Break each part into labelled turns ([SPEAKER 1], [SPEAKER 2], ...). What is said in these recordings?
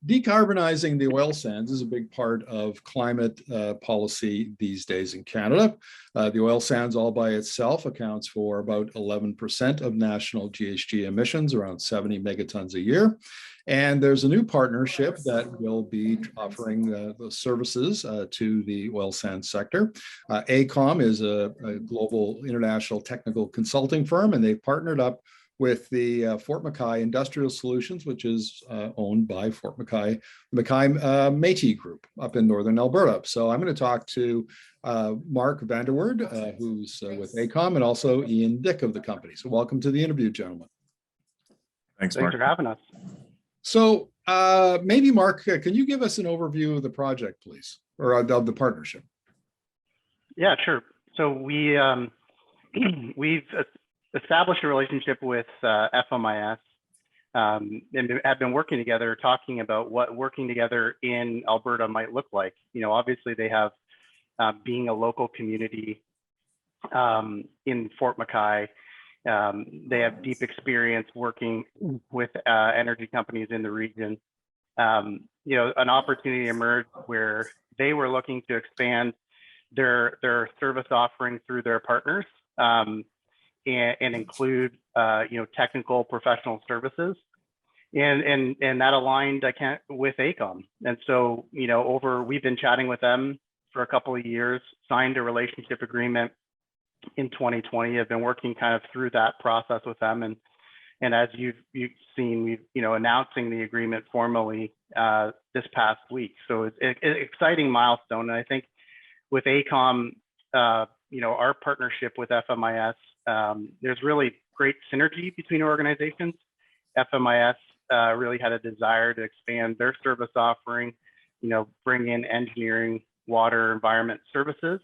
[SPEAKER 1] Decarbonizing the oil sands is a big part of climate policy these days in Canada. The oil sands all by itself accounts for about 11% of national GHG emissions, around 70 megatons a year. And there's a new partnership that will be offering the services to the oil sands sector. AECOM is a global international technical consulting firm, and they've partnered up with the Fort McKay Industrial Solutions, which is owned by Fort McKay Metis Group up in northern Alberta. So I'm going to talk to Mark van der Woerd, who's with AECOM, and also Ian Dyck of the company. So welcome to the interview, gentlemen.
[SPEAKER 2] Thanks for having us.
[SPEAKER 1] So maybe, Mark, can you give us an overview of the project, please, or of the partnership?
[SPEAKER 2] Yeah, sure. So we've established a relationship with FMIS and have been working together, talking about what working together in Alberta might look like. You know, obviously they have, being a local community in Fort McKay, they have deep experience working with energy companies in the region. You know, an opportunity emerged where they were looking to expand their service offering through their partners. And include you know, technical professional services, and that aligned with AECOM. And so, you know, we've been chatting with them for a couple of years, signed a relationship agreement in 2020. Have been working kind of through that process with them, and as you've seen, we've, you know, announcing the agreement formally this past week. So it's an exciting milestone, and I think with AECOM, you know, our partnership with FMIS. There's really great synergy between organizations. FMIS really had a desire to expand their service offering, you know, bring in engineering, water, environment services.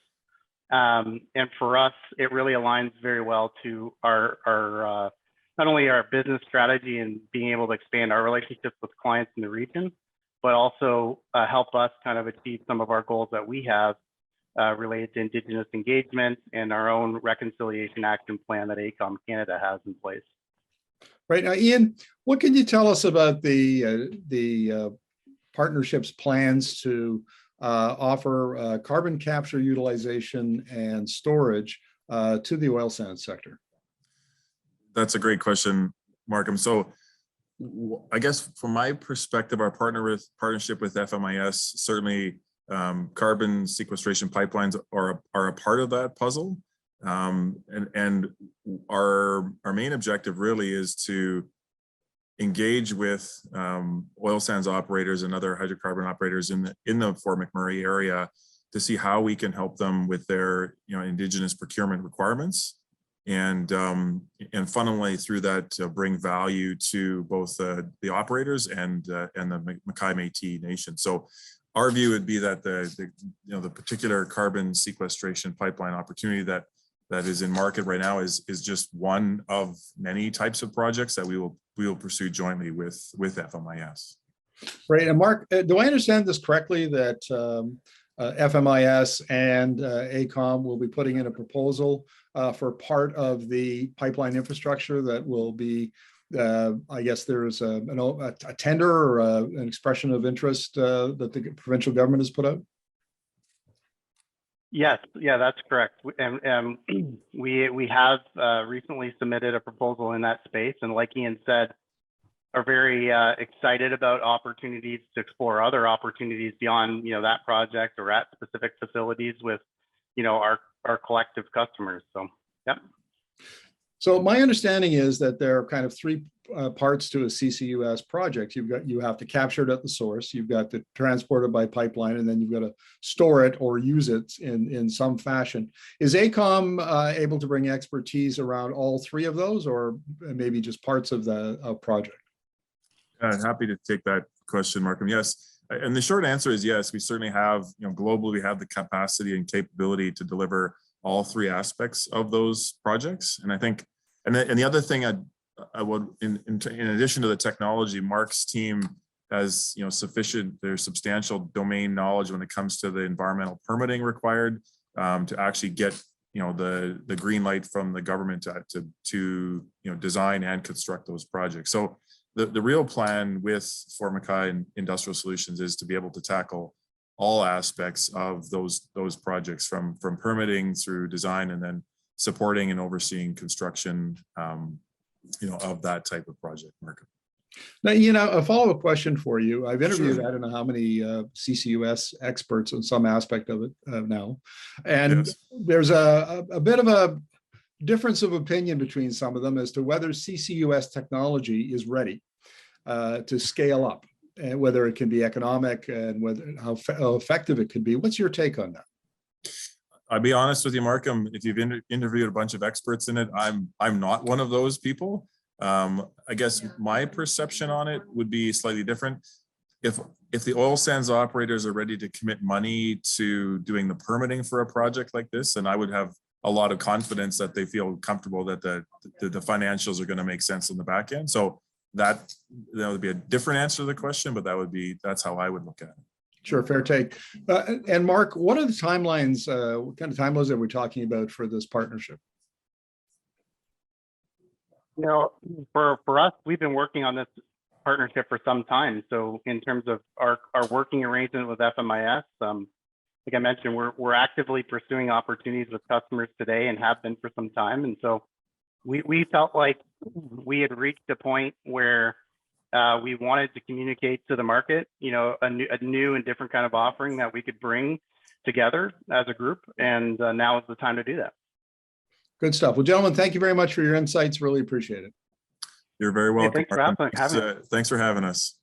[SPEAKER 2] And for us, it really aligns very well to our not only our business strategy and being able to expand our relationships with clients in the region, but also help us kind of achieve some of our goals that we have related to Indigenous engagement and our own reconciliation action plan that AECOM Canada has in place.
[SPEAKER 1] Right now, Ian, what can you tell us about the partnership's plans to offer carbon capture, utilization, and storage to the oil sands sector?
[SPEAKER 3] That's a great question, Markham. So I guess from my perspective, our partnership with FMIS, certainly carbon sequestration pipelines are a part of that puzzle. And our main objective really is to engage with oil sands operators and other hydrocarbon operators in the Fort McMurray area to see how we can help them with their, you know, Indigenous procurement requirements, and fundamentally through that bring value to both the operators and the McKay Métis Nation. So our view would be that the particular carbon sequestration pipeline opportunity that is in market right now is just one of many types of projects that we will pursue jointly with FMIS.
[SPEAKER 1] Right, and Mark, do I understand this correctly that FMIS and AECOM will be putting in a proposal for part of the pipeline infrastructure that will be, I guess there's a tender or an expression of interest that the provincial government has put out?
[SPEAKER 2] Yes, yeah, that's correct. And we have recently submitted a proposal in that space, and like Ian said, are very excited about opportunities to explore other opportunities beyond, you know, that project or at specific facilities with, you know, our collective customers. So, yeah.
[SPEAKER 1] So my understanding is that there are kind of three parts to a CCUS project. You have to capture it at the source, you've got to transport it by pipeline, and then you've got to store it or use it in some fashion. Is AECOM able to bring expertise around all three of those, or maybe just parts of the project?
[SPEAKER 3] Happy to take that question, Markham. Yes, and the short answer is yes. We certainly have, you know, globally we have the capacity and capability to deliver all three aspects of those projects. And I think, and the other thing I would, in addition to the technology, Mark's team has, you know, there's substantial domain knowledge when it comes to the environmental permitting required to actually get, you know, the green light from the government to you know, design and construct those projects. So the real plan with Formica Industrial Solutions is to be able to tackle all aspects of those projects from permitting through design and then supporting and overseeing construction, of that type of project, Markham.
[SPEAKER 1] Now, a follow-up question for you. I've interviewed, I don't know how many CCUS experts on some aspect of it now. And
[SPEAKER 3] Yes.
[SPEAKER 1] there's a bit of a difference of opinion between some of them as to whether CCUS technology is ready to scale up, and whether it can be economic and how effective it could be. What's your take on that?
[SPEAKER 3] I'll be honest with you, Markham, if you've interviewed a bunch of experts in it, I'm not one of those people. I guess my perception on it would be slightly different. If the oil sands operators are ready to commit money to doing the permitting for a project like this, then I would have a lot of confidence that they feel comfortable that the financials are going to make sense on the back end. So that would be a different answer to the question, but that's how I would look at it.
[SPEAKER 1] Sure, fair take. And Mark, what are the timelines? What kind of timelines are we talking about for this partnership?
[SPEAKER 2] For us, we've been working on this partnership for some time. So in terms of our working arrangement with FMIS, like I mentioned, we're actively pursuing opportunities with customers today and have been for some time. And so we felt like we had reached a point where we wanted to communicate to the market, a new and different kind of offering that we could bring together as a group. And now is the time to do that.
[SPEAKER 3] Good stuff. Well, gentlemen, thank you very much for your insights. Really appreciate it.
[SPEAKER 1] You're very welcome.
[SPEAKER 3] Hey, thanks for having us.